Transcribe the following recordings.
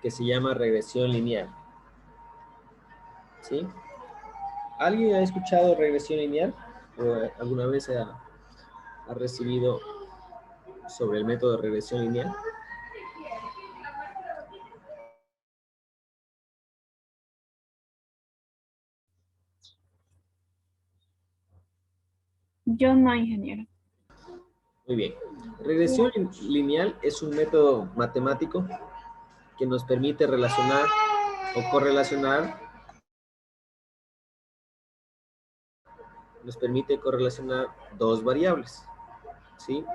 que se llama regresión lineal. ¿Sí? ¿Alguien ha escuchado regresión lineal? ¿O alguna vez ha recibido sobre el método de regresión lineal? Yo no, ingeniero. Muy bien. Regresión lineal es un método matemático que nos permite relacionar o correlacionar, dos variables, ¿sí?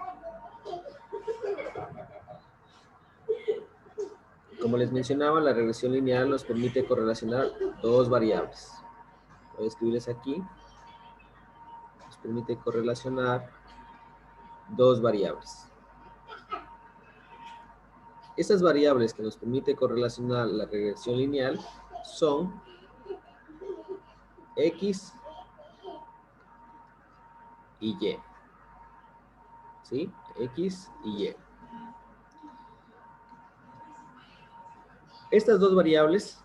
Como les mencionaba, la regresión lineal nos permite correlacionar dos variables. Voy a escribirles aquí. Nos permite correlacionar dos variables. Esas variables que nos permite correlacionar la regresión lineal son X y Y. ¿Sí? X y Y. Estas dos variables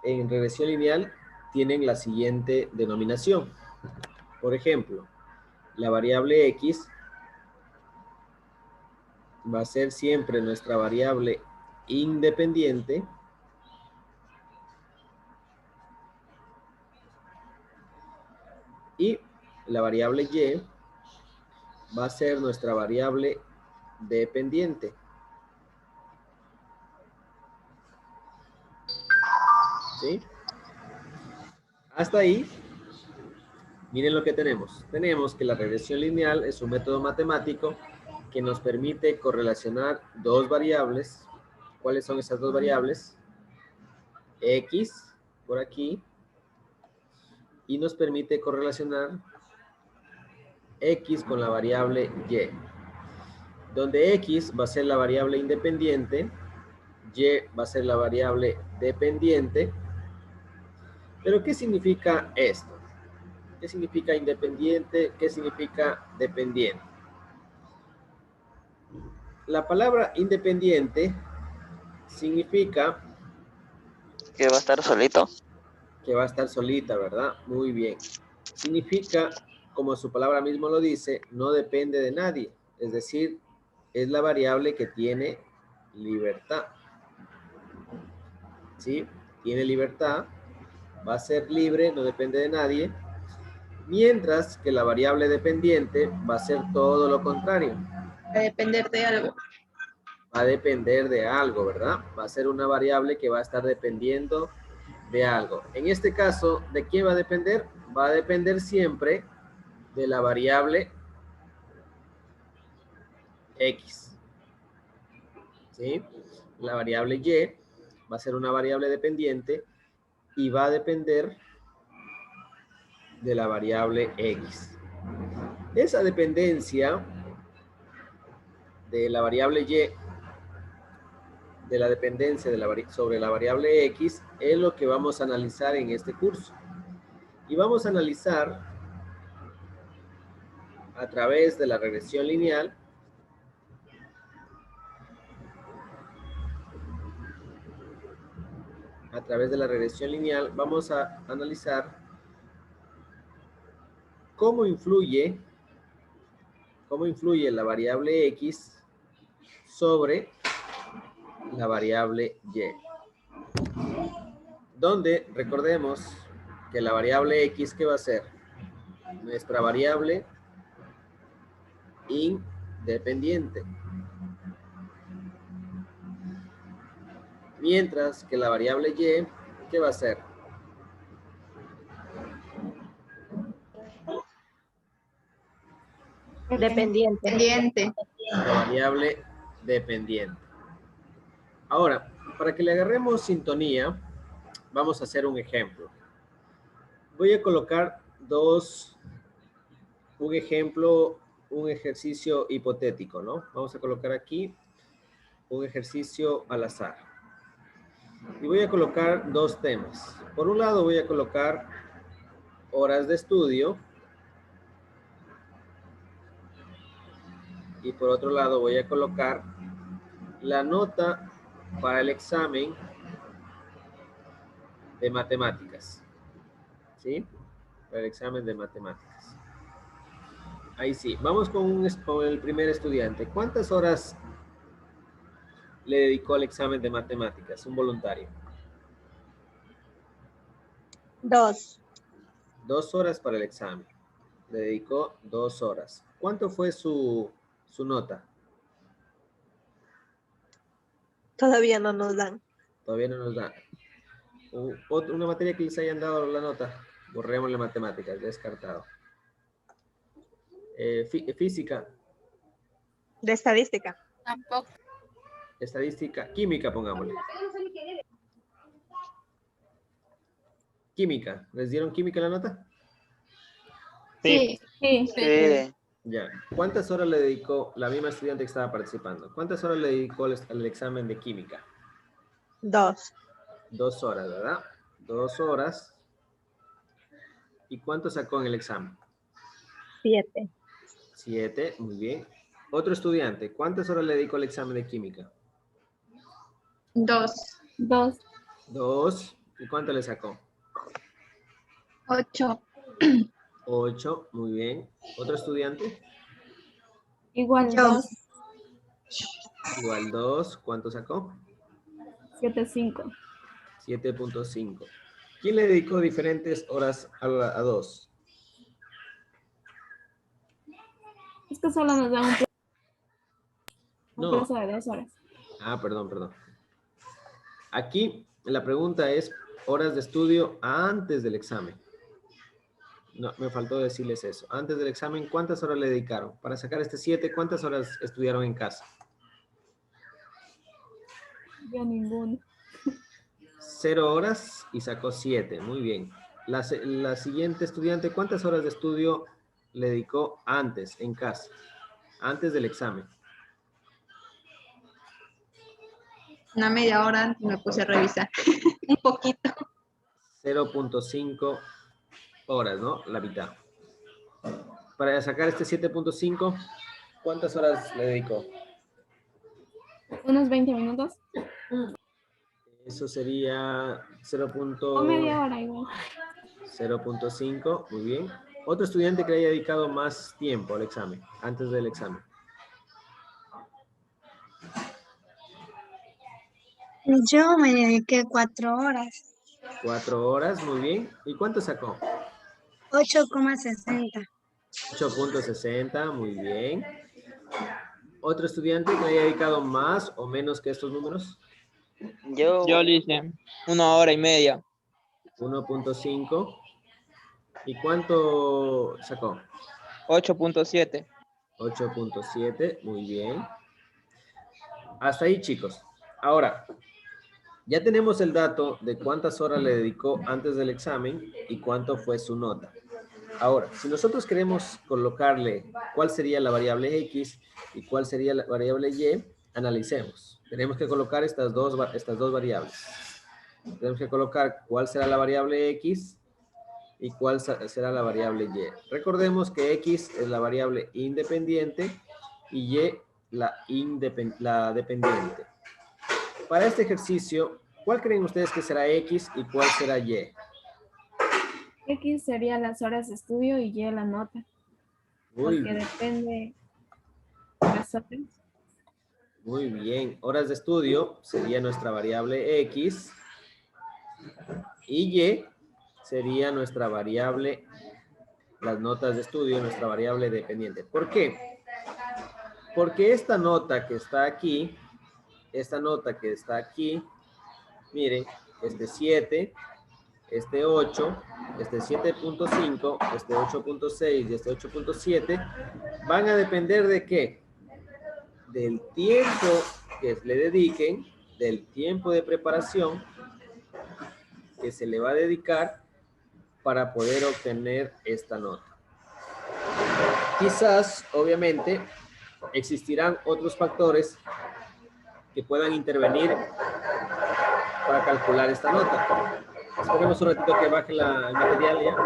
en regresión lineal tienen la siguiente denominación. Por ejemplo, la variable X va a ser siempre nuestra variable independiente y la variable Y va a ser nuestra variable dependiente. ¿Sí? Hasta ahí, miren lo que tenemos. Tenemos que la regresión lineal es un método matemático que nos permite correlacionar dos variables. ¿Cuáles son esas dos variables? X, por aquí, y nos permite correlacionar X con la variable Y, donde X va a ser la variable independiente, Y va a ser la variable dependiente. Pero ¿qué significa esto? ¿Qué significa independiente? ¿Qué significa dependiente? La palabra independiente significa que va a estar solito. que va a estar solita, ¿verdad? Muy bien. Significa, como su palabra mismo lo dice, no depende de nadie. Es decir, es la variable que tiene libertad. ¿Sí? Tiene libertad, va a ser libre, no depende de nadie. Mientras que la variable dependiente va a ser todo lo contrario. Va a depender de algo. Va a depender de algo, ¿verdad? Va a ser una variable que va a estar dependiendo de algo. En este caso, ¿de quién va a depender? Va a depender siempre de la variable X. ¿Sí? La variable Y va a ser una variable dependiente y va a depender de la variable X. Esa dependencia de la variable Y, de la dependencia sobre la variable X, es lo que vamos a analizar en este curso. Y vamos a analizar a través de la regresión lineal vamos a analizar cómo influye la variable X sobre la variable Y. Donde recordemos que la variable X, ¿qué va a ser? Nuestra variable independiente. Mientras que la variable Y, ¿qué va a ser? Dependiente. La variable dependiente. Ahora, para que le agarremos sintonía, vamos a hacer un ejemplo. Voy a colocar un ejemplo, un ejercicio hipotético, ¿no? Vamos a colocar aquí un ejercicio al azar. Y voy a colocar dos temas. Por un lado voy a colocar horas de estudio. Y por otro lado voy a colocar la nota para el examen de matemáticas. ¿Sí? Para el examen de matemáticas. Ahí sí. Vamos con el primer estudiante. ¿Cuántas horas le dedicó al examen de matemáticas? Un voluntario. 2. 2 horas para el examen. Le dedicó 2 horas. ¿Cuánto fue su nota? Todavía no nos dan. Todavía no nos da. Una materia que les hayan dado la nota. Borremos la matemáticas, descartado. Física, De estadística. Tampoco. estadística, química, pongámosle. Química, ¿les dieron química la nota? Sí. Sí. Sí. Ya. ¿Cuántas horas le dedicó la misma estudiante que estaba participando? ¿Cuántas horas le dedicó al examen de química? 2. 2 horas, ¿verdad? 2 horas. ¿Y cuánto sacó en el examen? 7. 7, muy bien. Otro estudiante, ¿cuántas horas le dedicó al examen de química? 2. 2. 2. ¿Y cuánto le sacó? 8. 8, muy bien. ¿Otro estudiante? Igual Yo. 2. Igual 2. ¿Cuánto sacó? 7, 5. 7.5. ¿Quién le dedicó diferentes horas a 2? Es que solo nos dan un No. plazo de 2 horas. Ah, perdón. Aquí la pregunta es horas de estudio antes del examen. No, me faltó decirles eso. Antes del examen, ¿cuántas horas le dedicaron? Para sacar este 7, ¿cuántas horas estudiaron en casa? Yo ninguno. 0 horas y sacó 7. Muy bien. La siguiente estudiante, ¿cuántas horas de estudio le dedicó antes, en casa? Antes del examen. Una media hora antes me puse a revisar. Un poquito. 0.5 horas, ¿no? La mitad. Para sacar este 7.5, ¿cuántas horas le dedicó? Unos 20 minutos. Eso sería O media hora igual. 0.5, muy bien. Otro estudiante que le haya dedicado más tiempo al examen, antes del examen. Yo me dediqué 4 horas. 4 horas, muy bien. ¿Y cuánto sacó? 8,60. 8.60, muy bien. ¿Otro estudiante que le haya dedicado más o menos que estos números? Yo Yo le hice 1 hora y media. 1.5. ¿Y cuánto sacó? 8.7. 8.7, muy bien. Hasta ahí, chicos. Ahora, ya tenemos el dato de cuántas horas le dedicó antes del examen y cuánto fue su nota. Ahora, si nosotros queremos colocarle cuál sería la variable X y cuál sería la variable Y, analicemos. Tenemos que colocar estas dos variables. Tenemos que colocar cuál será la variable X y cuál será la variable Y. Recordemos que X es la variable independiente y Y la dependiente. Para este ejercicio, ¿cuál creen ustedes que será X y cuál será Y? X sería las horas de estudio y Y la nota. Muy Porque bien. depende de las horas. Muy bien. Horas de estudio sería nuestra variable X y Y sería nuestra variable, las notas de estudio, nuestra variable dependiente. ¿Por qué? Porque esta nota que está aquí, miren, este 7, este 8, este 7.5, este 8.6 y este 8.7 van a depender de qué? Del tiempo que le dediquen, del tiempo de preparación que se le va a dedicar para poder obtener esta nota. Quizás, obviamente, existirán otros factores que puedan intervenir para calcular esta nota. Esperemos un ratito que baje el material ya.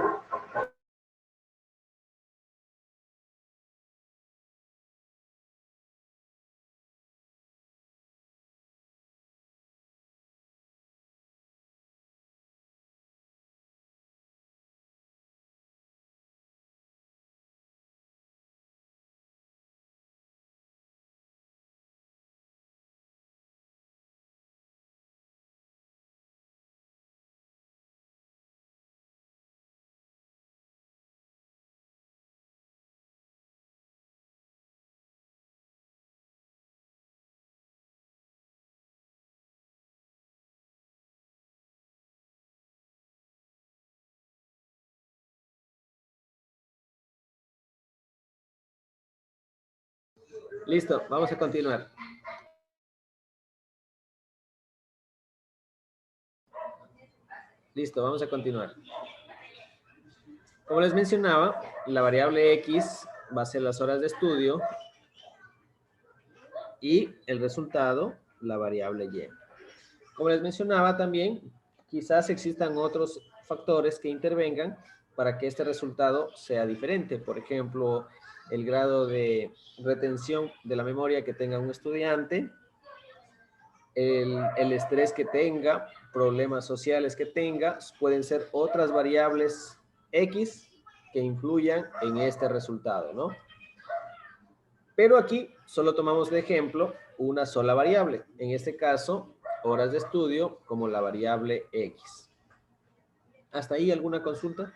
Listo, vamos a continuar. Listo, vamos a continuar. Como les mencionaba, la variable X va a ser las horas de estudio y el resultado, la variable Y. Como les mencionaba también, quizás existan otros factores que intervengan para que este resultado sea diferente. Por ejemplo, el grado de retención de la memoria que tenga un estudiante, el estrés que tenga, problemas sociales que tenga, pueden ser otras variables X que influyan en este resultado, ¿no? Pero aquí solo tomamos de ejemplo una sola variable. En este caso, horas de estudio como la variable X. ¿Hasta ahí alguna consulta?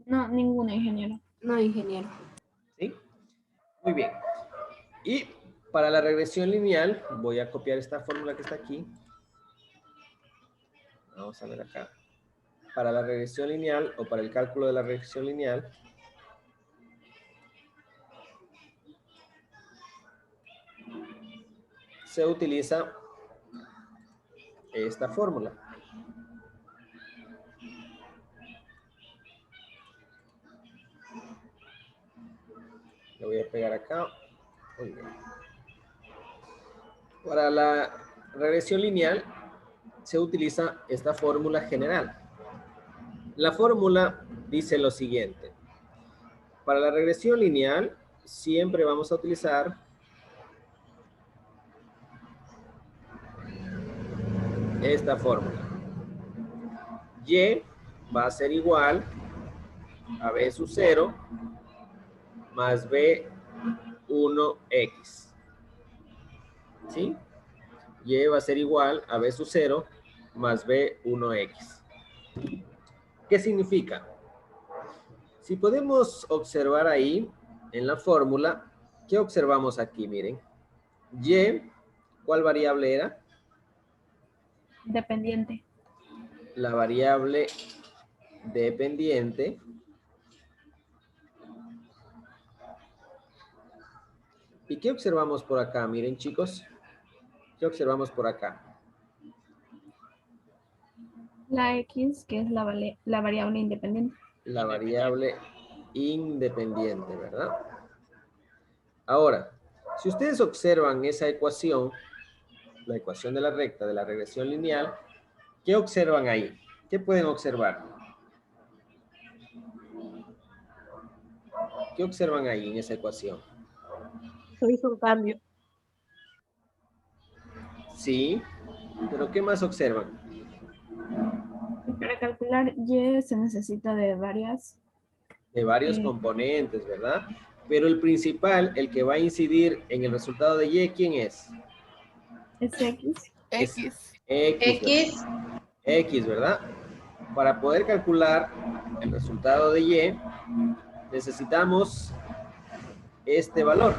No, ninguno, ingeniero. No, ingeniero. ¿Sí? Muy bien. Y para la regresión lineal, voy a copiar esta fórmula que está aquí. Vamos a ver acá. Para la regresión lineal o para el cálculo de la regresión lineal, se utiliza esta fórmula. Lo voy a pegar acá. Muy bien. Para la regresión lineal se utiliza esta fórmula general. La fórmula dice lo siguiente. Para la regresión lineal siempre vamos a utilizar esta fórmula. Y va a ser igual a B sub 0 más B1X. ¿Sí? Y va a ser igual a B sub 0 más B1X. ¿Qué significa? Si podemos observar ahí en la fórmula, ¿qué observamos aquí? Miren. Y, ¿cuál variable era? Dependiente. La variable dependiente. ¿Y qué observamos por acá? Miren, chicos. ¿Qué observamos por acá? La X, que es la variable independiente. La variable independiente, ¿verdad? Ahora, si ustedes observan esa ecuación, la ecuación de la recta de la regresión lineal, ¿qué observan ahí? ¿Qué pueden observar? ¿Qué observan ahí en esa ecuación? Se hizo un cambio. Sí, pero ¿qué más observan? Para calcular Y se necesita de varias. De varios componentes, ¿verdad? Pero el principal, el que va a incidir en el resultado de Y, ¿quién es? Es X. Es X. X. X, ¿verdad? Para poder calcular el resultado de Y, necesitamos este valor.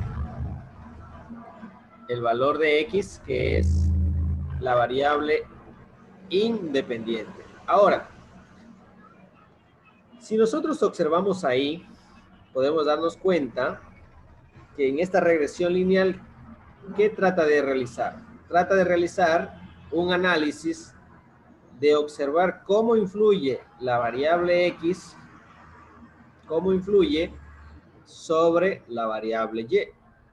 El valor de X, que es la variable independiente. Ahora, si nosotros observamos ahí, podemos darnos cuenta que en esta regresión lineal, ¿qué trata de realizar? Trata de realizar un análisis de observar cómo influye la variable X, cómo influye sobre la variable Y.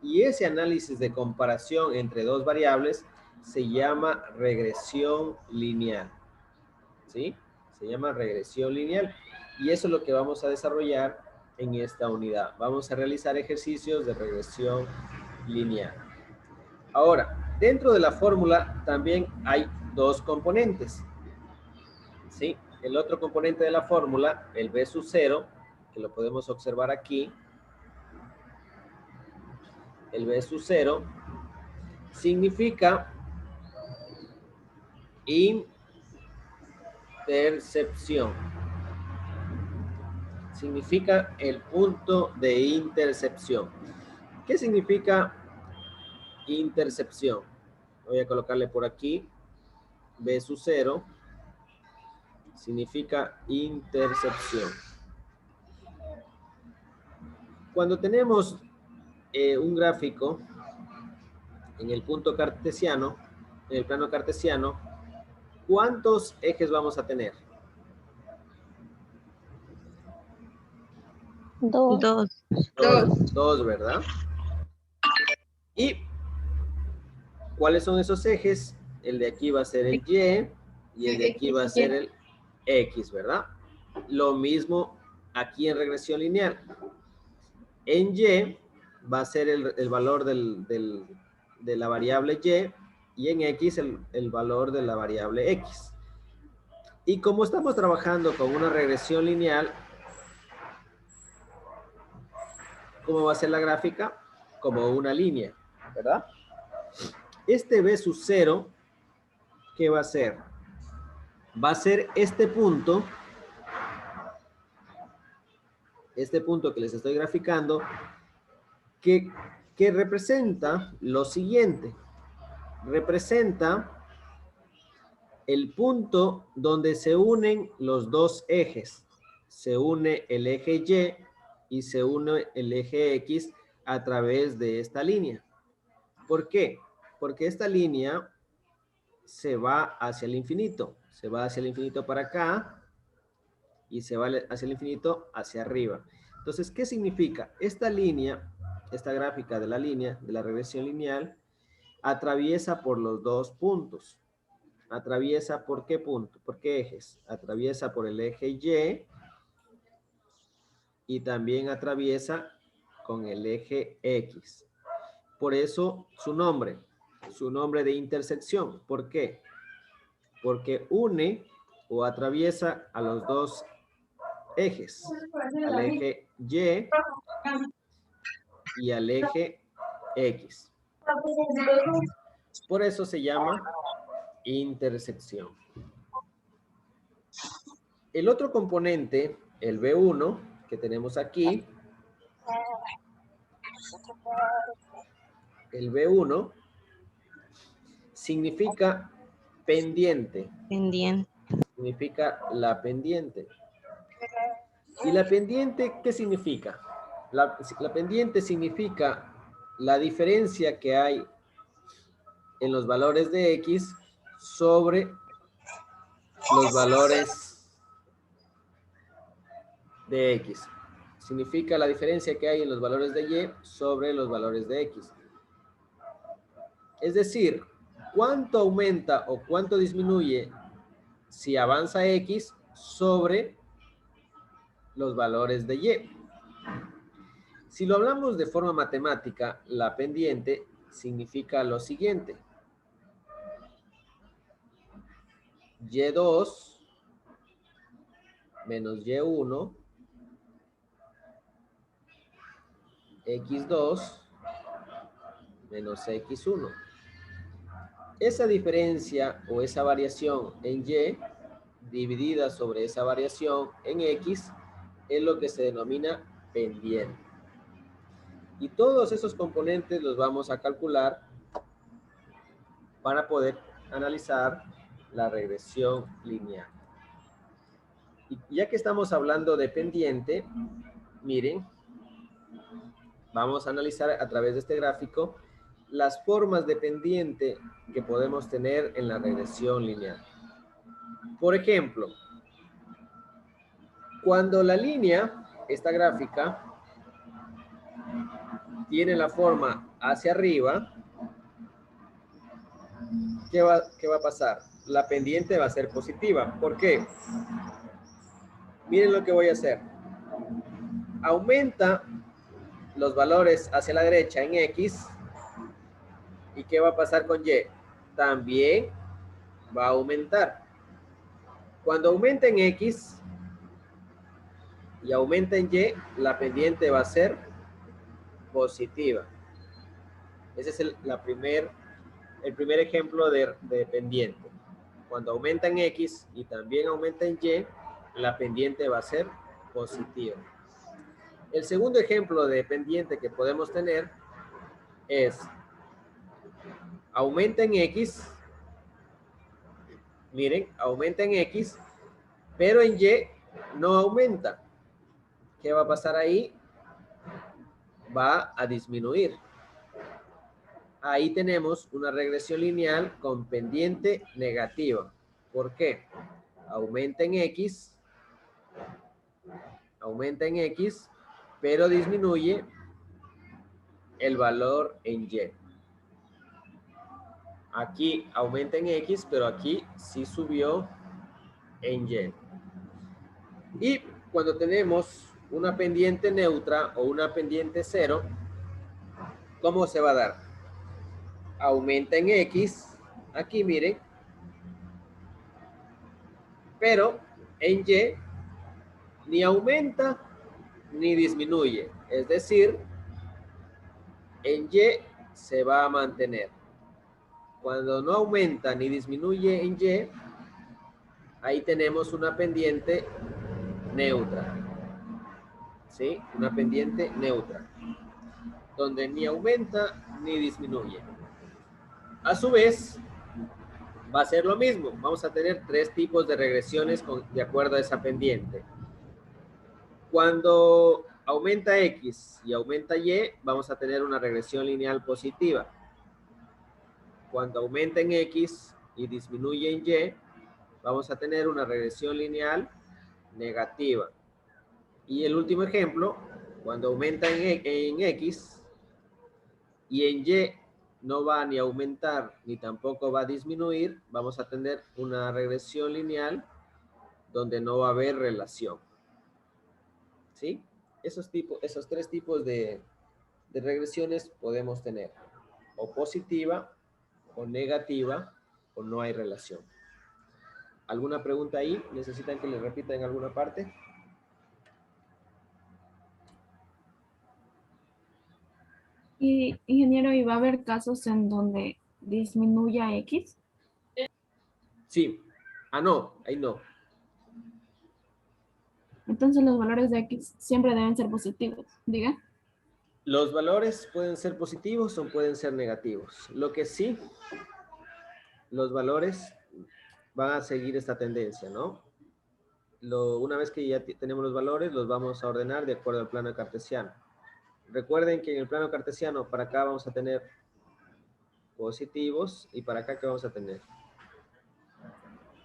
Y ese análisis de comparación entre dos variables se llama regresión lineal. ¿Sí? Se llama regresión lineal. Y eso es lo que vamos a desarrollar en esta unidad. Vamos a realizar ejercicios de regresión lineal. Ahora, dentro de la fórmula también hay dos componentes. ¿Sí? El otro componente de la fórmula, el B sub 0, que lo podemos observar aquí. El B sub 0 significa intercepción. Significa el punto de intercepción. ¿Qué significa intercepción? Voy a colocarle por aquí. B sub 0 significa intercepción. Cuando tenemos un gráfico en el punto cartesiano, en el plano cartesiano, ¿cuántos ejes vamos a tener? 2. 2. Dos, ¿verdad? ¿Y cuáles son esos ejes? El de aquí va a ser el Y y el de aquí va a ser el X, ¿verdad? Lo mismo aquí en regresión lineal. En Y va a ser el valor de la variable Y en X el valor de la variable X. Y como estamos trabajando con una regresión lineal, ¿cómo va a ser la gráfica? Como una línea, ¿verdad? Este B sub 0, ¿qué va a ser? Va a ser este punto que les estoy graficando, que representa lo siguiente. Representa el punto donde se unen los dos ejes. Se une el eje Y y se une el eje X a través de esta línea. ¿Por qué? Porque esta línea se va hacia el infinito. Se va hacia el infinito para acá y se va hacia el infinito hacia arriba. Entonces, ¿qué significa? Esta línea, esta gráfica de la línea, de la regresión lineal, atraviesa por los dos puntos. ¿Atraviesa por qué punto? ¿Por qué ejes? Atraviesa por el eje y también atraviesa con el eje X. Por eso su nombre de intersección. ¿Por qué? Porque une o atraviesa a los dos ejes, al eje Y al eje X. Por eso se llama intersección. El otro componente, el B1, que tenemos aquí, el B1 significa pendiente. Pendiente. Significa la pendiente. ¿Y la pendiente qué significa? La pendiente significa la diferencia que hay en los valores de X sobre los valores de X. Significa la diferencia que hay en los valores de Y sobre los valores de X. Es decir, cuánto aumenta o cuánto disminuye si avanza X sobre los valores de Y. Si lo hablamos de forma matemática, la pendiente significa lo siguiente. Y2 menos Y1 X2 menos X1. Esa diferencia o esa variación en Y dividida sobre esa variación en X es lo que se denomina pendiente. Y todos esos componentes los vamos a calcular para poder analizar la regresión lineal. Y ya que estamos hablando de pendiente, miren, vamos a analizar a través de este gráfico las formas de pendiente que podemos tener en la regresión lineal. Por ejemplo, cuando la línea, esta gráfica, tiene la forma hacia arriba, ¿qué va a pasar? La pendiente va a ser positiva. ¿Por qué? Miren lo que voy a hacer. Aumenta los valores hacia la derecha en X. ¿Y qué va a pasar con Y? También va a aumentar. Cuando aumenta en X y aumenta en Y, la pendiente va a ser positiva. Ese es el primer ejemplo de pendiente. Cuando aumenta en X y también aumenta en Y, la pendiente va a ser positiva. El segundo ejemplo de pendiente que podemos tener es aumenta en X, miren, aumenta en X, pero en Y no aumenta. ¿Qué va a pasar ahí? va a disminuir. Ahí tenemos una regresión lineal con pendiente negativa. ¿Por qué? Aumenta en X, pero disminuye el valor en Y. Aquí aumenta en X, pero aquí sí subió en Y. Y cuando tenemos una pendiente neutra o una pendiente cero, ¿cómo se va a dar? Aumenta en X, aquí miren, pero en Y ni aumenta ni disminuye. Es decir, en Y se va a mantener. Cuando no aumenta ni disminuye en Y, ahí tenemos una pendiente neutra. ¿Sí? Una pendiente neutra, donde ni aumenta ni disminuye. A su vez, va a ser lo mismo. Vamos a tener tres tipos de regresiones de acuerdo a esa pendiente. Cuando aumenta X y aumenta Y, vamos a tener una regresión lineal positiva. Cuando aumenta en X y disminuye en Y, vamos a tener una regresión lineal negativa. Y el último ejemplo, cuando aumenta en X y en Y no va ni a aumentar ni tampoco va a disminuir, vamos a tener una regresión lineal donde no va a haber relación. ¿Sí? Esos tres tipos de regresiones podemos tener, o positiva, o negativa, o no hay relación. ¿Alguna pregunta ahí? ¿Necesitan que les repita en alguna parte? Y, ingeniero, ¿y va a haber casos en donde disminuya X? Sí. Ah, no, ahí no. Entonces los valores de X siempre deben ser positivos, diga. Los valores pueden ser positivos o pueden ser negativos. Lo que sí, los valores van a seguir esta tendencia, ¿no? Una vez que ya tenemos los valores, los vamos a ordenar de acuerdo al plano cartesiano. Recuerden que en el plano cartesiano, para acá vamos a tener positivos y para acá, ¿qué vamos a tener?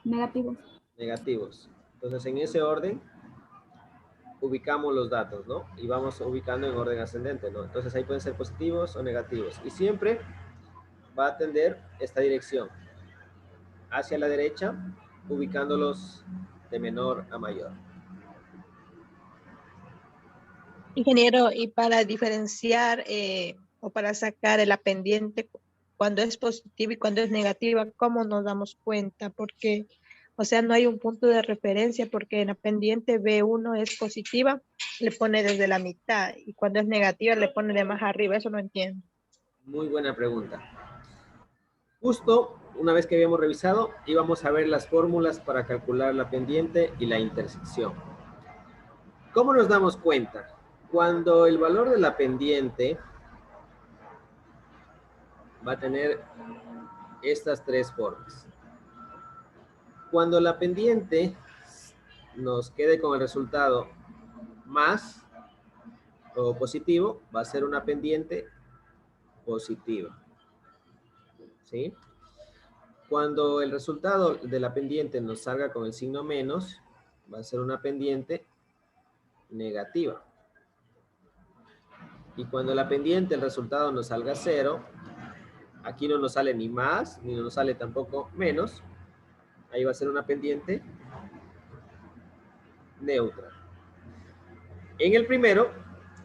Negativos. Negativos. Entonces, en ese orden, ubicamos los datos, ¿no? Y vamos ubicando en orden ascendente, ¿no? Entonces, ahí pueden ser positivos o negativos. Y siempre va a tender esta dirección hacia la derecha, ubicándolos de menor a mayor. Ingeniero, y para diferenciar o para sacar la pendiente cuando es positiva y cuando es negativa, ¿cómo nos damos cuenta? Porque, o sea, no hay un punto de referencia porque en la pendiente B1 es positiva, le pone desde la mitad y cuando es negativa le pone de más arriba, eso no entiendo. Muy buena pregunta. Justo una vez que habíamos revisado, íbamos a ver las fórmulas para calcular la pendiente y la intersección. ¿Cómo nos damos cuenta? Cuando el valor de la pendiente va a tener estas tres formas. Cuando la pendiente nos quede con el resultado más o positivo, va a ser una pendiente positiva. ¿Sí? Cuando el resultado de la pendiente nos salga con el signo menos, va a ser una pendiente negativa. Y cuando la pendiente, el resultado nos salga 0, aquí no nos sale ni más, ni nos sale tampoco menos, ahí va a ser una pendiente neutra. En el primero,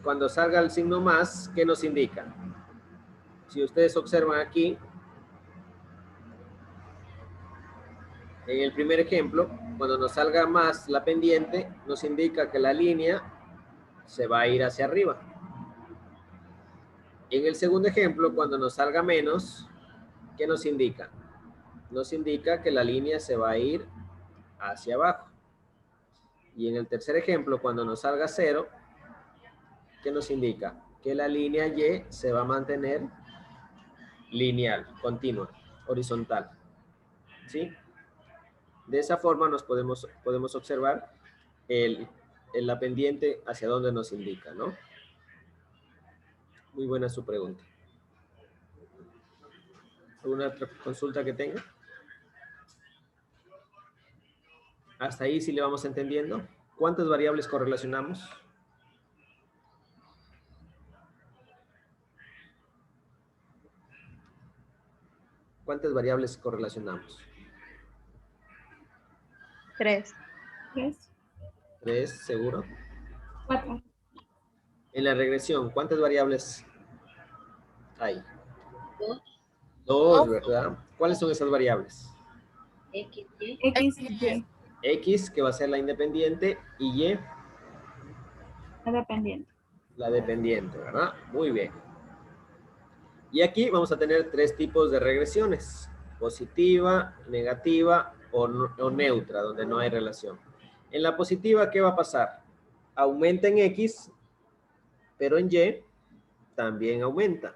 cuando salga el signo más, ¿qué nos indica? Si ustedes observan aquí, en el primer ejemplo, cuando nos salga más la pendiente, nos indica que la línea se va a ir hacia arriba. En el segundo ejemplo, cuando nos salga menos, ¿qué nos indica? Nos indica que la línea se va a ir hacia abajo. Y en el tercer ejemplo, cuando nos salga 0, ¿qué nos indica? Que la línea Y se va a mantener lineal, continua, horizontal. ¿Sí? De esa forma nos podemos observar la pendiente hacia dónde nos indica, ¿no? Muy buena su pregunta. ¿Alguna otra consulta que tenga? Hasta ahí sí le vamos entendiendo. ¿Cuántas variables correlacionamos? ¿Cuántas variables correlacionamos? 3. 3, 3, seguro. 4, En la regresión, ¿cuántas variables hay? 2, 2, ¿verdad? ¿Cuáles son esas variables? X, Y. X, Y, X, que va a ser la independiente, y Y, la dependiente. la dependiente, ¿verdad? Muy bien. Y aquí vamos a tener 3 tipos de regresiones: positiva, negativa o neutra, donde no hay relación. En la positiva, ¿qué va a pasar? Aumenta en X, pero en Y también aumenta.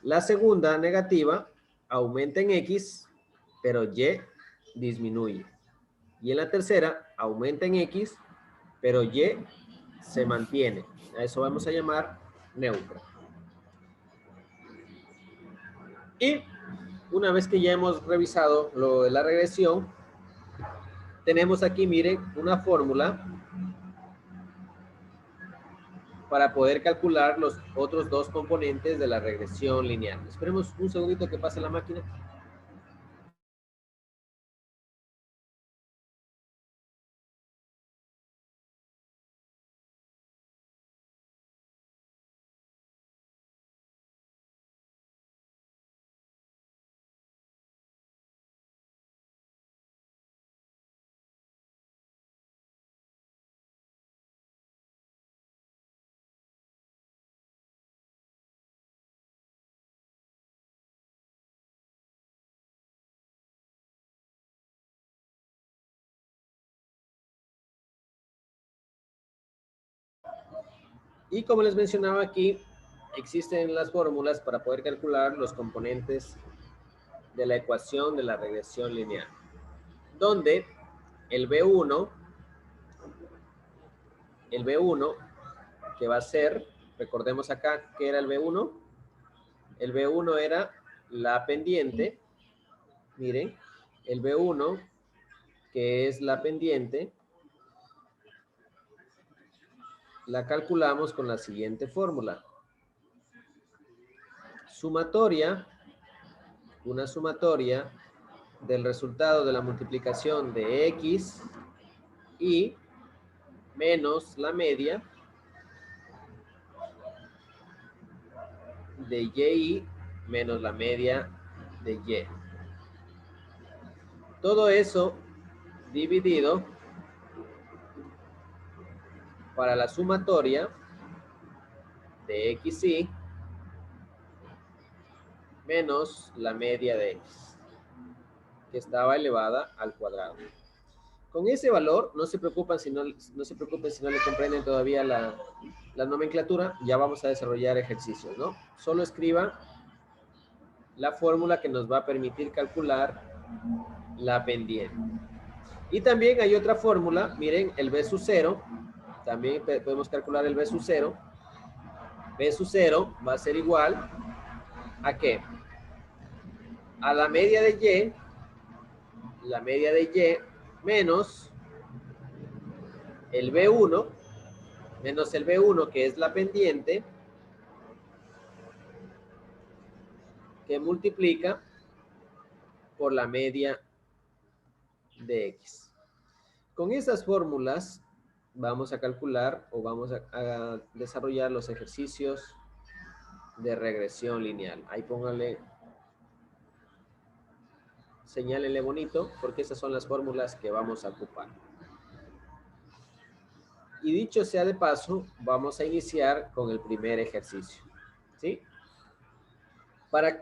La segunda, negativa, aumenta en X, pero Y disminuye. Y en la tercera, aumenta en X, pero Y se mantiene. A eso vamos a llamar neutra. Y una vez que ya hemos revisado lo de la regresión, tenemos aquí, miren, una fórmula para poder calcular los otros 2 componentes de la regresión lineal. Esperemos un segundito que pase la máquina. Y como les mencionaba aquí, existen las fórmulas para poder calcular los componentes de la ecuación de la regresión lineal, donde el B1, que va a ser, recordemos acá, ¿qué era el B1? El B1 era la pendiente, miren, el B1, que es la pendiente, la calculamos con la siguiente fórmula. Sumatoria, una sumatoria del resultado de la multiplicación de X y menos la media de Y menos la media de Y. Todo eso dividido para la sumatoria de XY menos la media de X, que estaba elevada al cuadrado. Con ese valor, no se preocupen si no le comprenden todavía la nomenclatura, ya vamos a desarrollar ejercicios, ¿no? Solo escriba la fórmula que nos va a permitir calcular la pendiente. Y también hay otra fórmula, miren, el B sub 0, también podemos calcular el B sub 0. B sub 0 va a ser igual ¿a qué? A la media de Y menos el B1, que es la pendiente, que multiplica por la media de X. Con esas fórmulas vamos a calcular o vamos a desarrollar los ejercicios de regresión lineal. Ahí pónganle, señálenle bonito, porque esas son las fórmulas que vamos a ocupar. Y dicho sea de paso, vamos a iniciar con el primer ejercicio, ¿sí? Para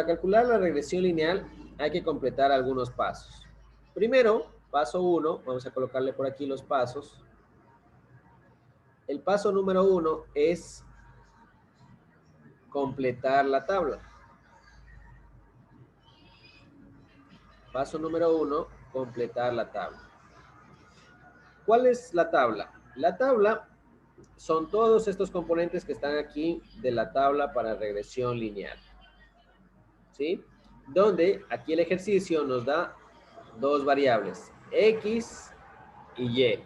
calcular la regresión lineal hay que completar algunos pasos. Primero, paso 1, vamos a colocarle por aquí los pasos. El paso número 1 es completar la tabla. Paso número 1, completar la tabla. ¿Cuál es la tabla? La tabla son todos estos componentes que están aquí de la tabla para regresión lineal. ¿Sí? Donde aquí el ejercicio nos da dos variables, X y Y.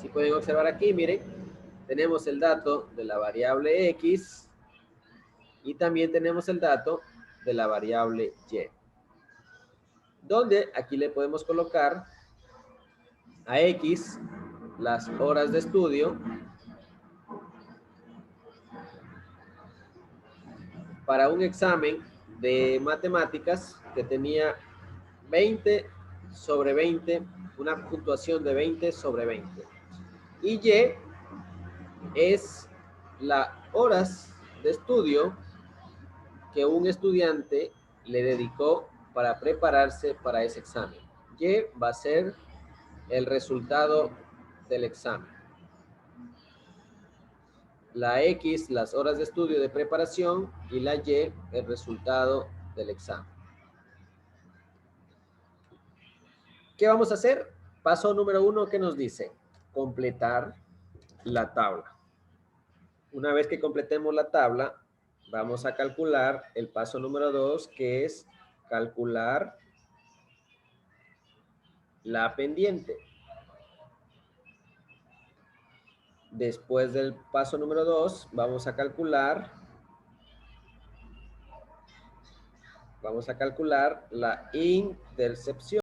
Si pueden observar aquí, miren, tenemos el dato de la variable X y también tenemos el dato de la variable Y. Donde aquí le podemos colocar a X las horas de estudio para un examen de matemáticas que tenía 20 sobre 20, una puntuación de 20 sobre 20. Y Y es las horas de estudio que un estudiante le dedicó para prepararse para ese examen. Y va a ser el resultado del examen. La X, las horas de estudio de preparación, y la Y, el resultado del examen. ¿Qué vamos a hacer? Paso número 1, ¿qué nos dice? Completar la tabla. Una vez que completemos la tabla, vamos a calcular el paso número 2, que es calcular la pendiente. Después del paso número 2, vamos a calcular la intercepción.